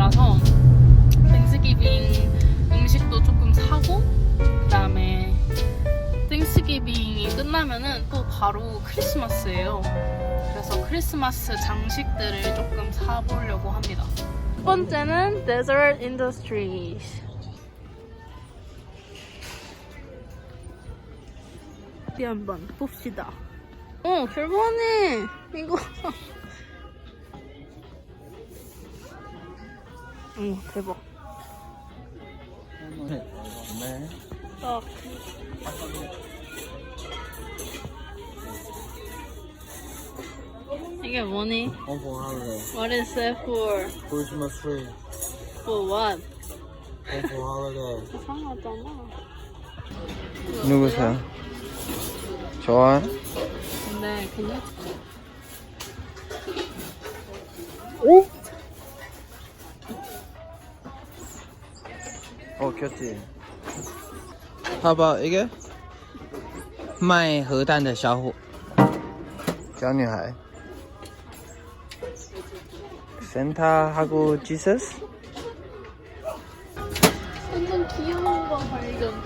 기간이라서 땡스기빙 음식도 조금 사고, 그다음에 땡스기빙이 끝나면은 또 바로 크리스마스예요. 그래서 크리스마스 장식들을 조금 사보려고 합니다. 첫 번째는 Desert Industries. 어디 한번 봅시다. 결번에 이거. 대박. 네. 딱. 이게 뭐니? Home for holiday. What is that for? Christmas tree. For what? Home for holiday. 이상하잖아. 누구세요? 좋아? 근데 그냥 오? 귀엽지? 봐봐, 이게? 卖核弹的小女孩 산타하고 지서스? 완전 귀여운 거 발견.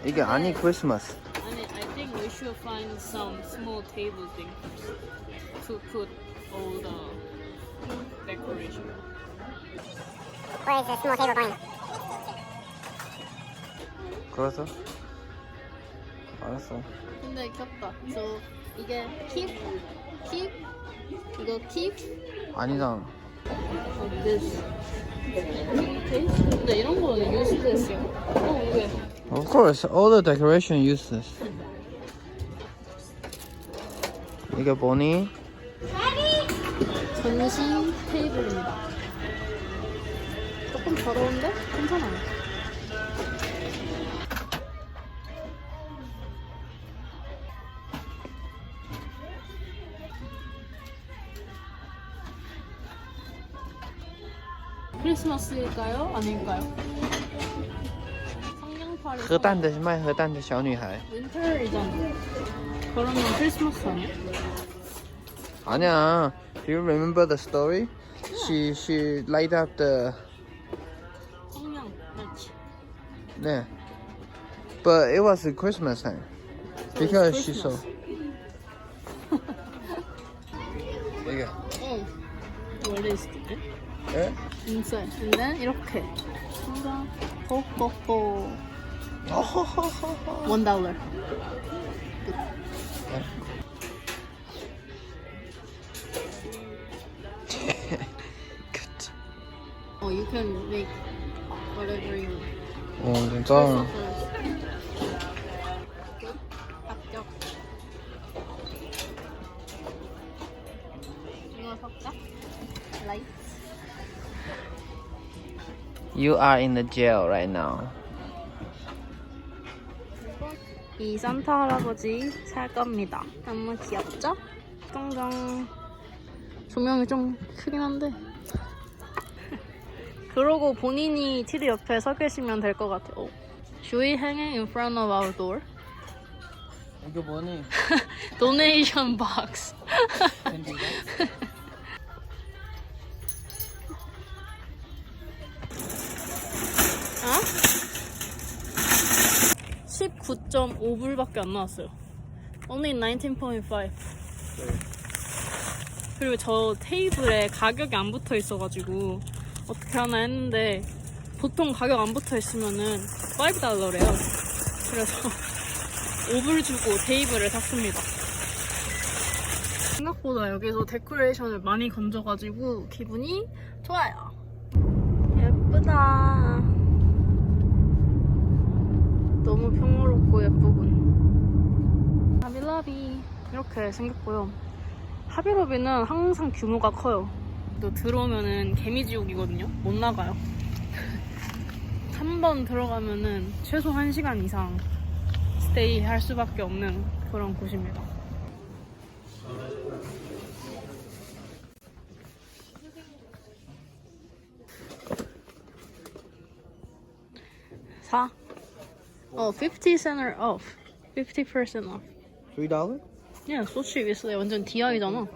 이게 아니 크리스마스. 아니, I think we should find some small table things to put all the decoration. Where is the small table going? 그래서? 알았어. 근데 귀엽다. So 이게 keep, 이거 keep, 아니잖아. like this. 근데 이런 거는 useless이야. 왜? Of course, all the decoration useless. 이게 뭐니? 전신 테이블입니다. 조금 더러운데? 괜찮아요. 크리스마스일까요? 아닐까요? 성냥팔이 核弹的卖核弹的小女孩 윈터이잖아. 그러면 크리스마스 아니야? 아니야. Do you remember the story? She light up the 성냥 맞지? 네. But it was Christmas time because she saw. 이게 원래 있었대? 예? inside. And then 이렇게 성장 호호호 $1. You can make whatever you want. 진짜. 합격. 이거 살까? 라이트. You are in the jail right now. 이 산타 할아버지 살 겁니다. 너무 귀엽죠? 짱짱. 조명이 좀 크긴 한데. 그러고 본인이 TV 옆에 서 계시면 될 것 같아요. Should we hang it in front of our door? 이게 뭐니? Donation box. 어? 19.5불밖에 안 나왔어요. Only 19.5. 그리고 저 테이블에 가격이 안 붙어 있어가지고 어떻게 하나 했는데 보통 가격 안 붙어 있으면은 $5래요. 그래서 5불 주고 테이블을 샀습니다. 생각보다 여기서 데코레이션을 많이 건져가지고 기분이 좋아요. 예쁘다. 너무 평화롭고 예쁘군. 하비라비 이렇게 생겼고요. 하비로비는 항상 규모가 커요. 또 들어오면은 개미지옥이거든요. 못 나가요. 한 번 들어가면은 최소 1시간 이상 스테이 할 수밖에 없는 그런 곳입니다. 사. 50% off. 50% off. $3? 야, 소치 위스레 완전 DI잖아.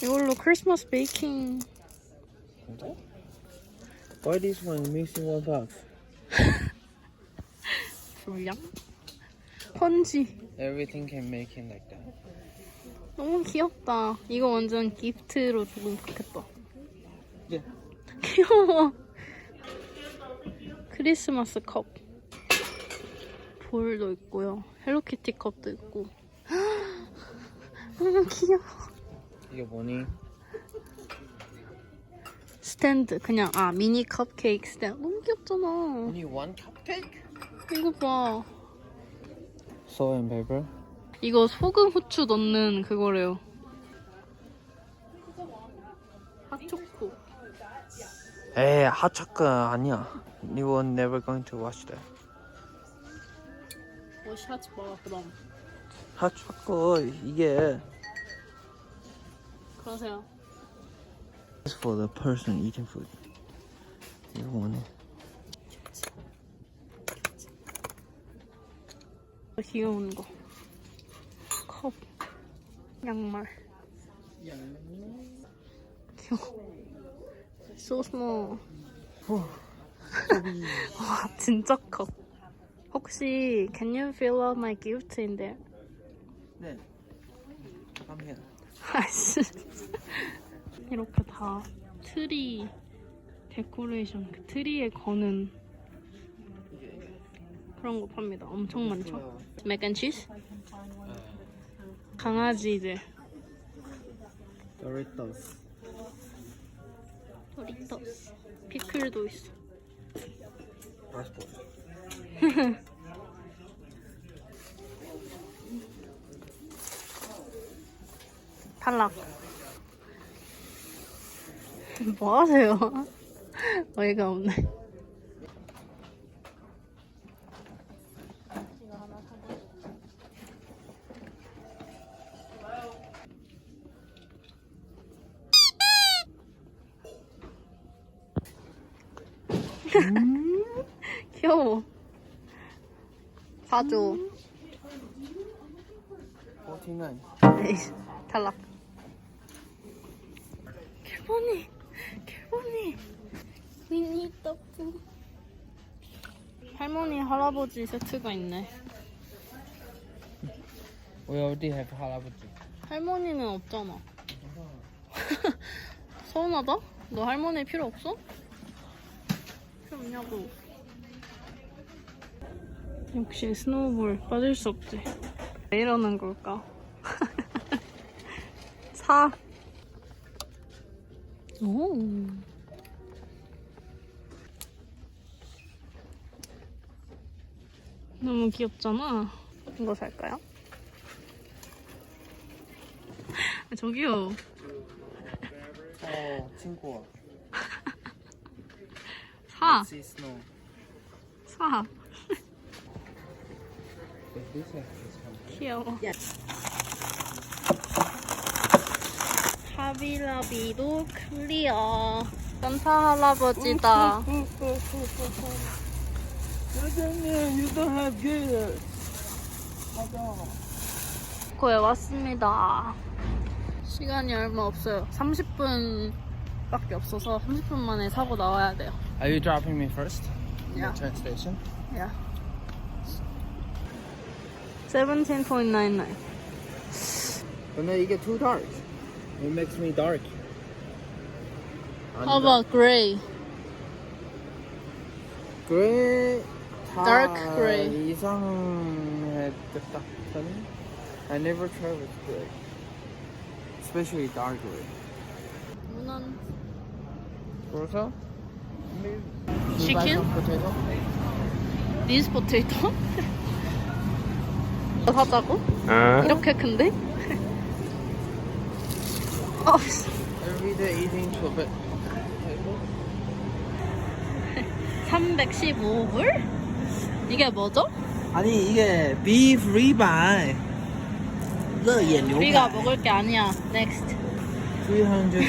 이걸로 크리스마스 베이킹. Why this one missing one box? 불량? 펀지. Everything can make it like that. 너무 귀엽다. 이거 완전 기프트로 주면 좋겠다. 예. 귀여워. 크리스마스 컵. 볼도 있고요. 헬로키티 컵도 있고. 너무 귀여워. 이게 뭐니? 스탠드. 그냥 미니 컵케이크 스탠드. 너무 귀엽잖아. Only one cupcake? 이거 봐. Salt and pepper. 이거 소금 후추 넣는 그거래요. 핫초코. 에이, 핫초코 아니야. You were never going to watch that. 하지 마, 그럼. 핫초코 이게 그러세요. It's for the person eating food. 이거 뭐네? 귀여운 거. 컵. 양말. 귀여워. So small. 와, 진짜 커. 혹시 Can you fill out my gift in there? 네. Come here. 아씨. 이렇게 다 트리 데코레이션, 그 트리에 거는 그런 거 팝니다. 엄청 많죠? 맥앤치즈? 강아지들. Doritos. 도리토스. 피클도 있어. Passport. 탈락. 뭐 하세요? 어이가 없네. 귀여워. 사줘. 49. 에이, 탈락. 개보니, 미니 떡국. 할머니, 할아버지 세트가 있네. We already have 할아버지. 할머니는 없잖아. 서운하다? 너 할머니 필요 없어? 필요 없냐고. 역시 스노우볼 빠질 수 없지. 왜 이러는 걸까? 사. 오. 너무 귀엽잖아. 이거 살까요? 저기요. 친구야. 사. See snow. 사. This has this one. 귀여워. 하비라비도 클리어. 산타 할아버지다. You don't have good. 거에 왔습니다. 시간이 얼마 없어요. 30분밖에 없어서 30분 만에 사고 나와야 돼요. Are you dropping me first? Yeah. The train station. Yeah. 17.99. 근데 이게 too dark. It makes me dark. How about gray? 그레이 Dark gray. 이상했겠다. I never tried with gray. Especially dark gray. 무난 그래서 치킨? potato? This potato? 사자고? 이렇게 큰데? Every day eating potato. 315불? 이게 뭐죠? 아니 이게 beef ribeye. 热眼牛 우리가 먹을 게 아니야. Next. 300.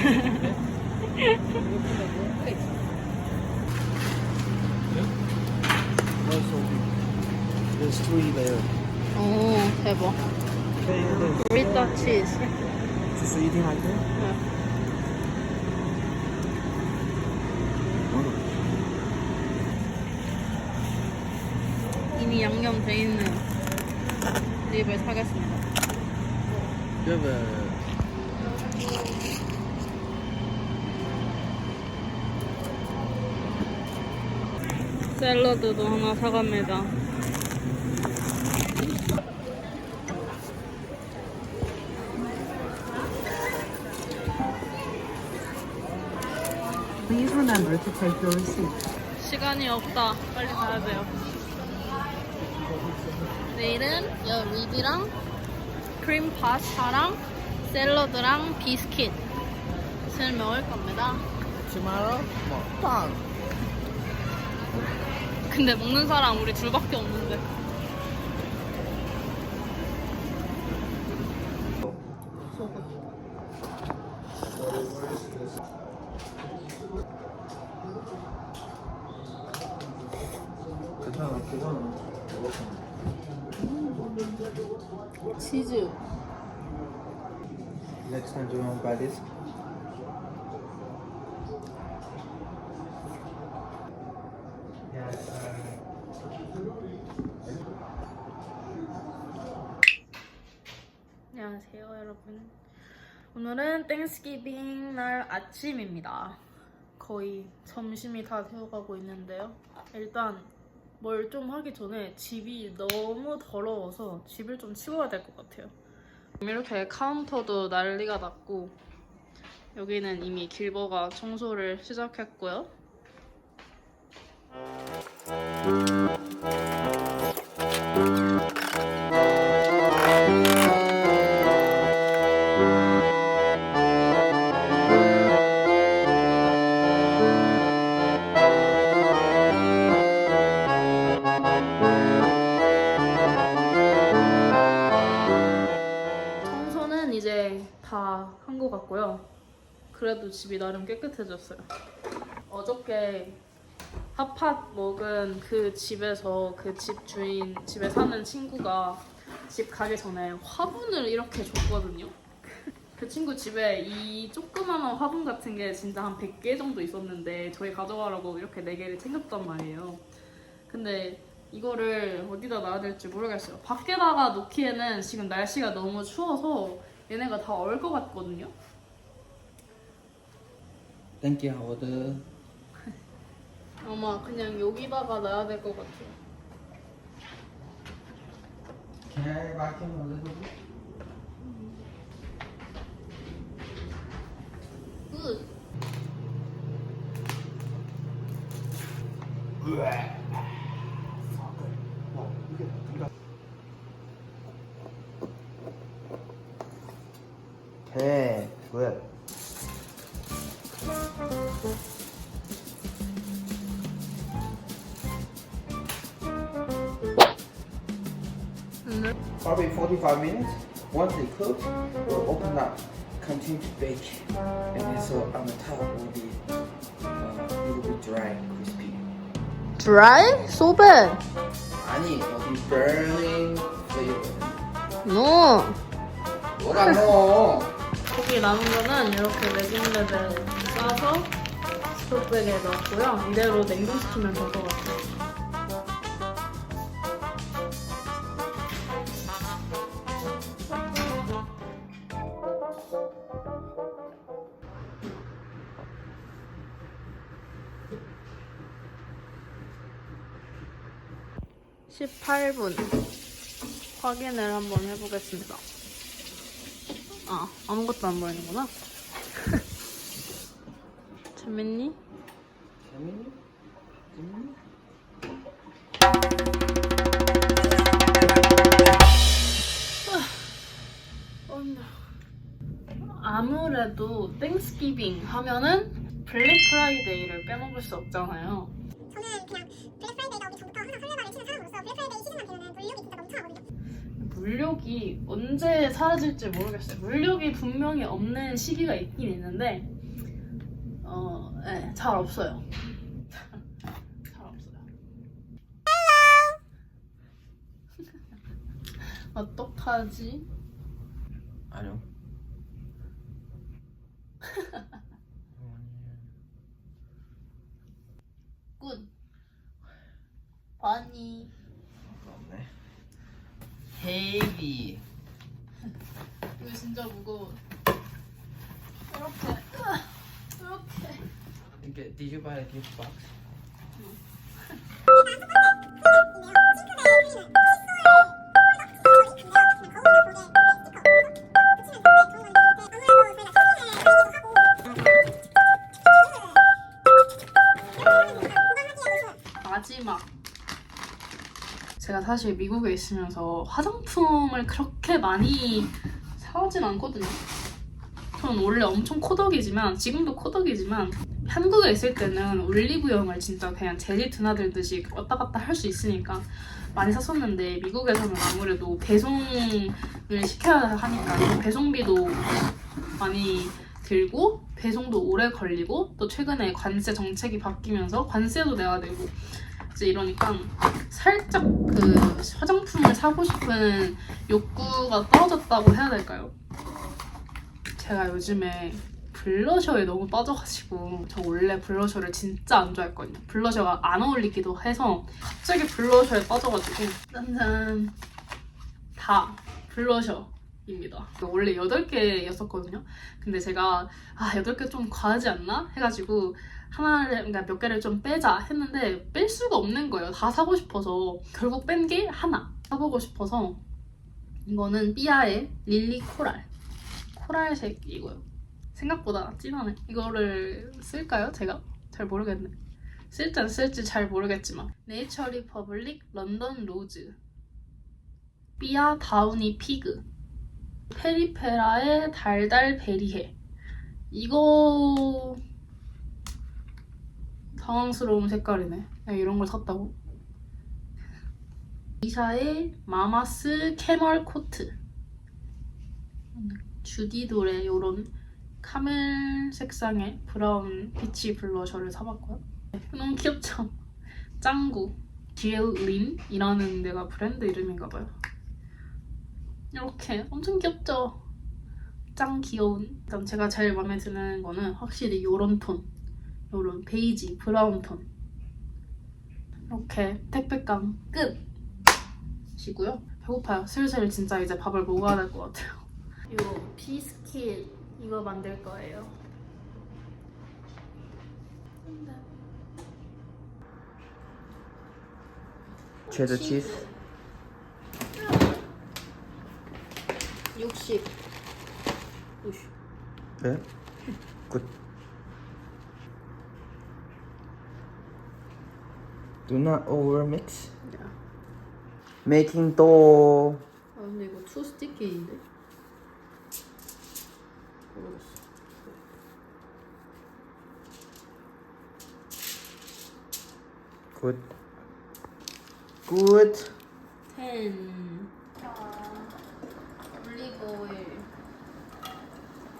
There's 3 there. 오, 대박. 브리타 치즈. Just eating like that? 네. 이미 양념돼 있는 립을 사겠습니다. Good. 샐러드도 하나 사갑니다. Please remember to take your receipt. 시간이 없다. 빨리 가야 돼요. 내일은 여 립이랑 크림 파스타랑 샐러드랑 비스킷을 먹을 겁니다. Tomorrow, 먹방. 근데 먹는 사람 우리 둘밖에 없는데. 괜찮아, 괜찮아. 치즈. Next time, do you want to buy this? 안녕하세요 여러분. 오늘은 땡스기빙 날 아침입니다. 거의 점심이 다 되어가고 있는데요. 일단 뭘 좀 하기 전에 집이 너무 더러워서 집을 좀 치워야 될 것 같아요. 이렇게 카운터도 난리가 났고 여기는 이미 길버가 청소를 시작했고요. 청소는 이제 다 한 것 같고요. 그래도 집이 나름 깨끗해졌어요. 어저께 핫팟 먹은 그 집에서 그 집 주인, 집에 사는 친구가 집 가기 전에 화분을 이렇게 줬거든요. 그 친구 집에 이 조그마한 화분 같은 게 진짜 한 100개 정도 있었는데 저희 가져가라고 이렇게 4개를 챙겼단 말이에요. 근데 이거를 어디다 놔야 될지 모르겠어요. 밖에다가 놓기에는 지금 날씨가 너무 추워서 얘네가 다 얼 것 같거든요. Thank you, order. 아마 그냥 여기다가 놔야 될 것 같아요. Can I vacuum a little bit? 굿. Hey, good. Probably 45 minutes. Once they cook, we'll open up, continue to bake, and then so on the top will be a little bit dry and crispy. Dry? So bad. 아니, it'll be burning flavor. No. 뭐라노? 고기 남은 거는 이렇게 레진레벨 싸서 스토백에 넣었고요. 이대로 냉동시키면 될 것 같아요. (18분) 확인을 한번 해보겠습니다. 아, 아무것도 안 보이는구나. 재밌니? 재민이? 아무래도 땡스기빙 하면은 블랙 프라이데이를 빼먹을 수 없잖아요. 저는 그냥 블랙 프라이데이가 오기 전부터 항상 설레발을 치는 사람으로서 블랙 프라이데이 시즌만 되면 물욕이 진짜 넘쳐나거든요. 물욕이 언제 사라질지 모르겠어요. 물욕이 분명히 없는 시기가 있긴 있는데 네, 잘 없어요. 잘 없어요. 어떡하지? 아니요. heavy. 이거 진짜 무거워. 이렇게. Did you buy a gift box? 마지막. 제가 사실 미국에 있으면서 화장품을 그렇게 많이 사오진 않거든요. 저는 원래 엄청 코덕이지만, 지금도 코덕이지만, 한국에 있을 때는 올리브영을 진짜 그냥 재질 드나들듯이 왔다 갔다 할 수 있으니까 많이 샀었는데, 미국에서는 아무래도 배송을 시켜야 하니까 배송비도 많이 들고 배송도 오래 걸리고, 또 최근에 관세 정책이 바뀌면서 관세도 내야 되고 이제 이러니까 살짝 그 화장품을 사고 싶은 욕구가 떨어졌다고 해야 될까요? 제가 요즘에 블러셔에 너무 빠져가지고, 저 원래 블러셔를 진짜 안 좋아했거든요. 블러셔가 안 어울리기도 해서 갑자기 블러셔에 빠져가지고 짠짠, 다 블러셔입니다. 원래 8개였었거든요. 근데 제가 8개 좀 과하지 않나? 해가지고 하나를, 그러니까 몇 개를 좀 빼자 했는데 뺄 수가 없는 거예요. 다 사고 싶어서. 결국 뺀 게 하나 사보고 싶어서. 이거는 삐아의 릴리 코랄색이고요. 생각보다 진하네. 이거를 쓸까요? 제가? 잘 모르겠네. 쓸지 안 쓸지 잘 모르겠지만. 네이처 리퍼블릭 런던 로즈, 삐아 다우니 피그, 페리페라의 달달 베리해. 이거 당황스러운 색깔이네. 내가 이런 걸 샀다고? 이샤의 마마스 캐멀 코트, 주디돌의 이런 카멜 색상의 브라운 비치 블러셔를 사봤고요. 너무 귀엽죠? 짱구 GL린이라는 데가 브랜드 이름인가봐요. 이렇게 엄청 귀엽죠? 짱 귀여운. 일단 제가 제일 마음에 드는 거는 확실히 요런 톤, 요런 베이지 브라운 톤. 이렇게 택배감 끝이고요. 배고파요. 슬슬 진짜 이제 밥을 먹어야 될 것 같아요. 요 비스킷 이거 만들 거예요. Cheddar cheese. 60. 오씨. Okay. Good. Do not over mix. 야. Making dough. 근데 이거 투 스티키인데? 모르겠어. Good. Good. 10. 올리브 오일.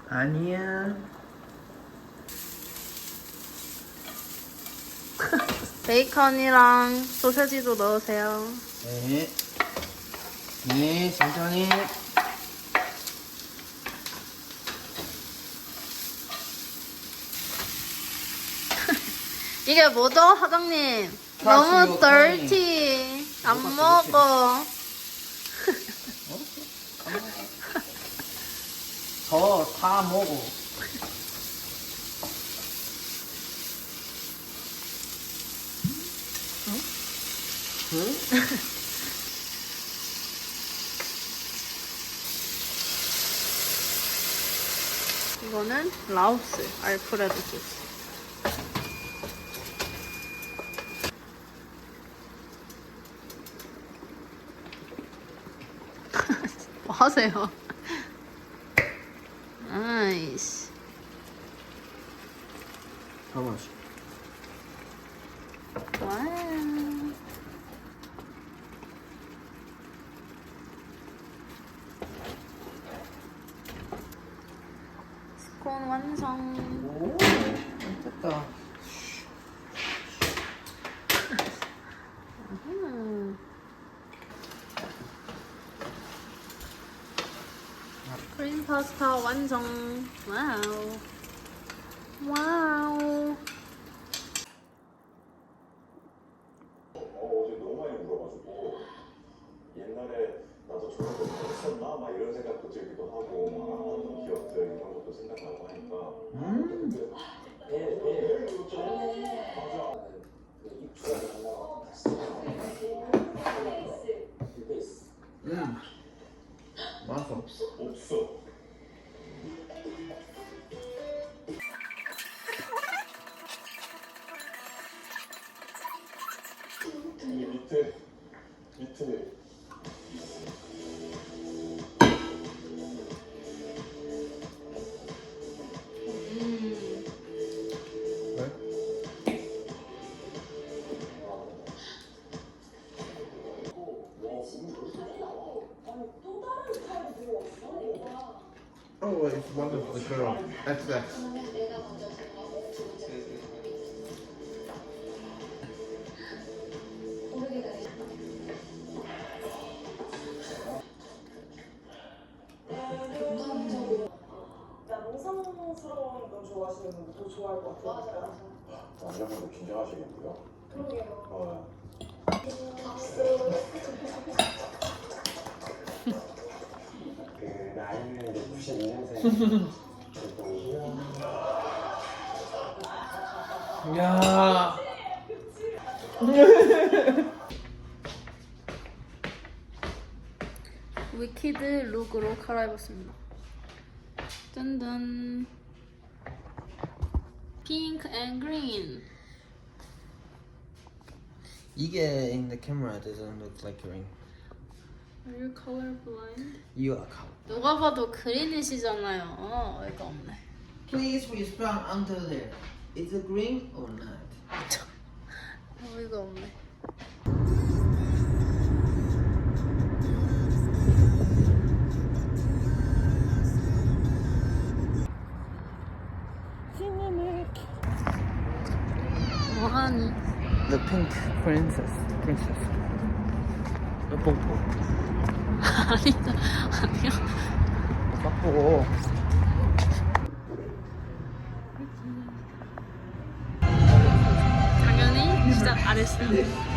아니야. 베이컨이랑 소세지도 넣으세요. 네. 네, 천천히. 이게 뭐죠, 사장님? Trust 너무 your brain. dirty. 안 뭐가 먹어. 다 먹어. 응? 이거는 라오스 알프레도 소스. 뭐 하세요? 나이스. How much? 와우. 스콘 완성. 오, 됐다. 크림 파스타 완성. 와우. 와우. 어제 너무 많이 울어가지고 옛날에 나도 프로젝트이기도 하고 어떤 기업들 이런 것도 생각나고 하니까 맛있어. 없어. 이게 밑에 Oh, it's wonderful, the girl. XX. 남성스러운 거 좋아하시는 분들 더 좋아할 것 같아요. 남자분도 긴장하시겠고요. 그러게요. 그 나이는 이제 92년생. 야. 위키드 룩으로 갈아입었습니다. 짠짠. 핑크 앤 그린. 이게 in the camera doesn't look like green. Are you colorblind? You are color. 누가 봐도 그린이시잖아요. 어이가 없네. Please respond under there. Is it green or not? 어이가 없네. 뭐하니? The pink princess. 너 뽀뽀. 아니야. 뽀뽀. 당연히 시작 안 했어요.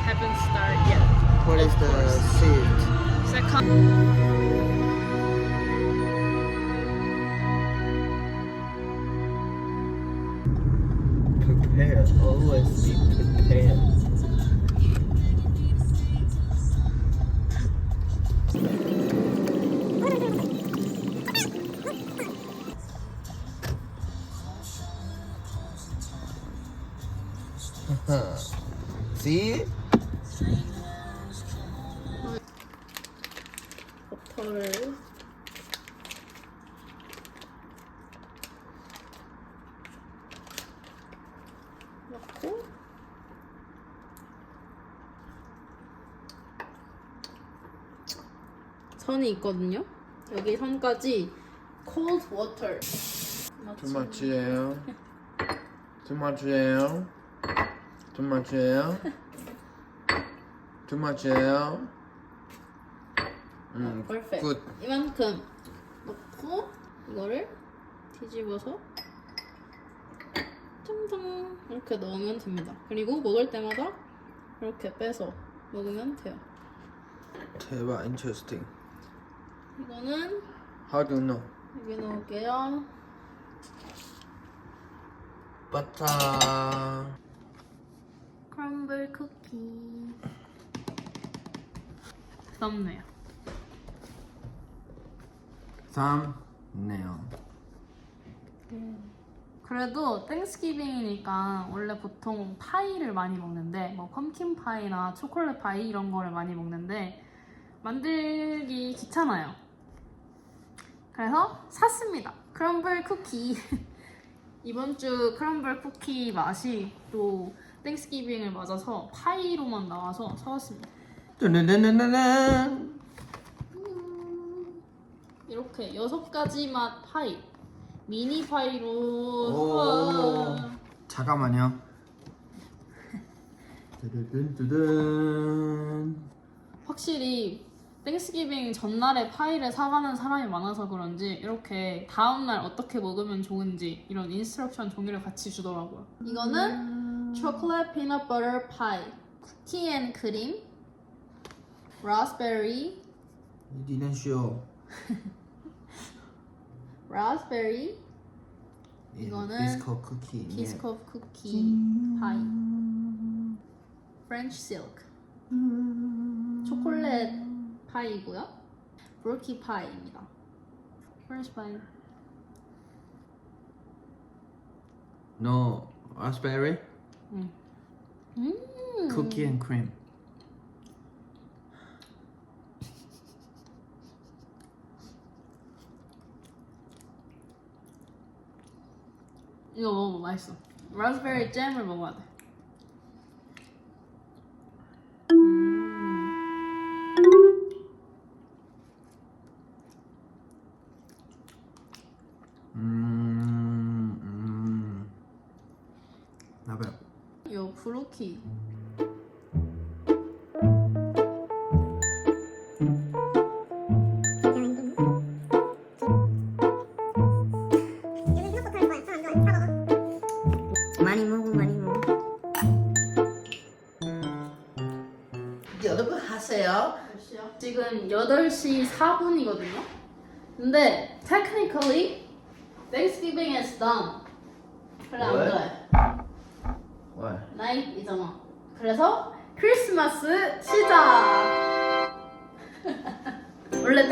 Haven't started yet. What is the seat? Second. Prepare. Always be prepared. See? 버터를 넣고 선이 있거든요. 여기 선까지 cold water. Too much예요. Too much예요. Too much예요. Too much예요. perfect. good. 이만큼 넣고 이거를 뒤집어서 짱짱 이렇게 넣으면 됩니다. 그리고 먹을 때마다 이렇게 빼서 먹으면 돼요. 대박, interesting. 이거는 How do you know? 여기 넣을게요. 버터. 크럼블 쿠키. 썸네요. thumbnail. 그래도 땡스기빙이니까 원래 보통 파이를 많이 먹는데 뭐 펌킨 파이나 초콜릿 파이 이런 거를 많이 먹는데 만들기 귀찮아요. 그래서 샀습니다. 크럼블 쿠키. 이번 주 크럼블 쿠키 맛이 또 땡스기빙을 맞아서 파이로만 나와서 사왔습니다. 뚜루루루루루. 이렇게 6가지 맛 파이. 미니 파이로. 오. 잠깐만요. 두두둔두둔. 확실히 땡스기빙 전날에 파이를 사가는 사람이 많아서 그런지 이렇게 다음날 어떻게 먹으면 좋은지 이런 인스트럭션 종이를 같이 주더라고요. 이거는 초콜릿 피넛 버터 파이, 쿠키 앤 크림, 라스베리, 니는 쇼. raspberry, 이거는 비스커 쿠키. 비스코프 쿠키 파이, French silk, 초콜릿 파이고요. 브로키 파이입니다. French 파이. No raspberry. Cookie and cream. 이거 먹어봐, 맛있어. 라스베리 잼을 먹어야 돼. Not bad. 요 브로키. 많이 먹어 많이 먹어. 여러분 하세요. 지금 8시 4분이거든요. 근데 technically Thanksgiving is done. 그래 안 What? 그래? What? 나이트이잖아. 그래서 크리스마스 시작. 원래